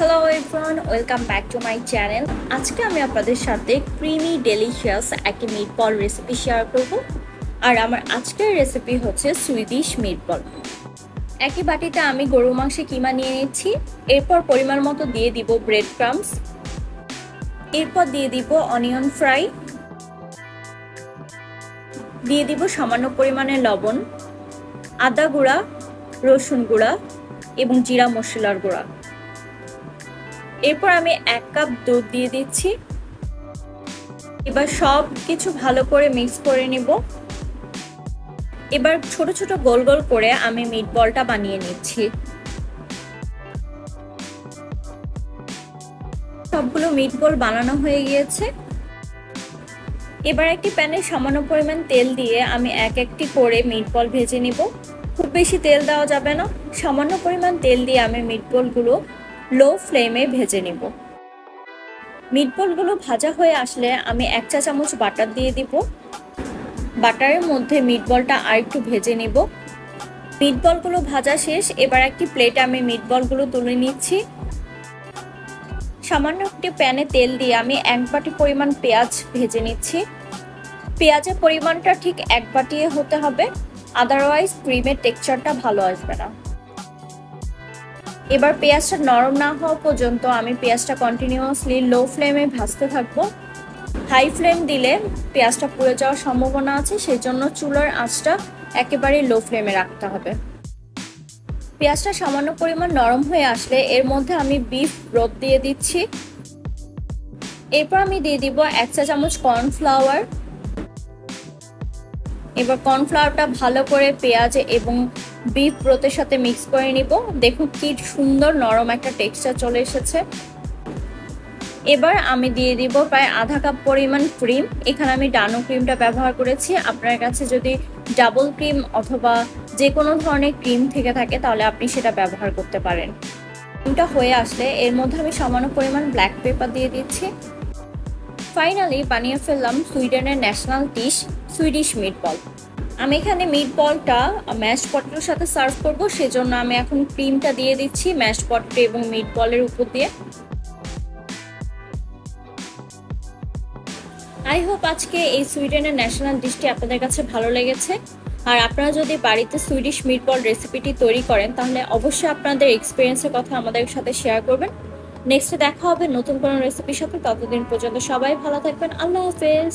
Hello everyone, welcome back to my channel. আজকে আমি আপনাদের সাথে ক্রিমি ডেলিশিয়াস একটি মিটবল রেসিপি শেয়ার করব। আর আমার আজকের রেসিপি হচ্ছে সুইডিশ মিটবল। একই বাটিতে আমি গরু মাংসের কিমা নিয়ে নিচ্ছি। এরপর পরিমাণ মতো দিয়ে দিব ব্রেড ক্রাম্বস, এরপর দিয়ে দিব অনিয়ন ফ্রাই, দিয়ে দিব সামান্য পরিমাণে লবণ, আদা গুঁড়া, রসুন গুঁড়া এবং জিরা মশলার গুঁড়া। এরপর আমি 1 কাপ দুধ দিয়ে দিচ্ছি। এবার সব কিছু ভালো করে মিক্স করে নিব। এবার ছোট ছোট গোল গোল করে আমি মিটবলটা বানিয়ে নিচ্ছি। সবগুলো মিটবল বানানো হয়ে গিয়েছে। এবার একটি প্যানে সামান্য পরিমাণ তেল দিয়ে আমি একটি করে মিটবল ভেজে নিব। খুব বেশি তেল দেওয়া যাবে না, সামান্য পরিমাণ তেল দিয়ে আমি মিটবলগুলো লো ফ্লেমে ভেজে নিব। মিটবলগুলো ভাজা হয়ে আসলে আমি 1 চা চামচ বাটার দিয়ে দিব। বাটারের মধ্যে মিটবলটা আরেকটু ভেজে নিব। মিটবলগুলো ভাজা শেষ। এবার একটি প্লেটে আমি মিটবলগুলো তুলে নিচ্ছি। সামান্য একটি প্যানে তেল দিয়ে আমি 1 বাটি পরিমাণ পেঁয়াজ ভেজে নিচ্ছি। পেঁয়াজের পরিমাণটা ঠিক 1 বাটি হতে হবে, আদারওয়াইজ ক্রিমের টেক্সচারটা ভালো আসবে না। এবার পেঁয়াজটা নরম না হওয়া পর্যন্ত আমি পেঁয়াজটা কন্টিনিউয়াসলি লো ফ্লেমে ভাজতে থাকবো। হাই ফ্লেম দিলে পেঁয়াজটা পুড়ে যাওয়ার সম্ভাবনা আছে, সেই জন্য চুলার আঁচটা একেবারে লো ফ্লেমে রাখতে হবে। পেঁয়াজটা সামান্য পরিমাণ নরম হয়ে আসলে এর মধ্যে আমি বিফ ব্রথ দিয়ে দিচ্ছি। এরপর আমি দিয়ে দিব 1 চা চামচ কর্নফ্লাওয়ার। এবার কর্নফ্লাওয়ারটা ভালো করে পেঁয়াজ এবং বিফ ব্রথের সাথে মিক্স করে নিব। দেখুন কি সুন্দর নরম একটা টেক্সচার চলে এসেছে। এবার আমি দিয়ে দিব প্রায় আধা কাপ পরিমাণ ক্রিম। এখানে আমি ডানো ক্রিমটা ব্যবহার করেছি। আপনার কাছে যদি ডাবল ক্রিম অথবা যে কোনো ধরনের ক্রিম থেকে থাকে তাহলে আপনি সেটা ব্যবহার করতে পারেন। ক্রিমটা হয়ে আসলে এর মধ্যে আমি সামান্য পরিমাণ ব্ল্যাক পেপার দিয়ে দিচ্ছি। ফাইনালি বানিয়ে ফেললাম সুইডেনের ন্যাশনাল ডিশ সুইডিশ মিটবল। আমি এখানে মিটবলটা ম্যাশ পটেটোর সাথে সার্ভ করব, সেজন্য আমি এখন ক্রিমটা দিয়ে দিচ্ছি ম্যাশ পটেটো এবং মিটবলের উপর দিয়ে। আই হোপ আজকে এই সুইডেনের ন্যাশনাল ডিশটি আপনাদের কাছে ভালো লেগেছে। আর আপনারা যদি বাড়িতে সুইডিশ মিটবল রেসিপিটি তৈরি করেন তাহলে অবশ্যই আপনাদের এক্সপিরিয়েন্সের কথা আমাদের সাথে শেয়ার করবেন। নেক্সটে দেখা হবে নতুন কোনো রেসিপির সাথে। ততদিন পর্যন্ত সবাই ভালো থাকবেন। আল্লাহ হাফেজ।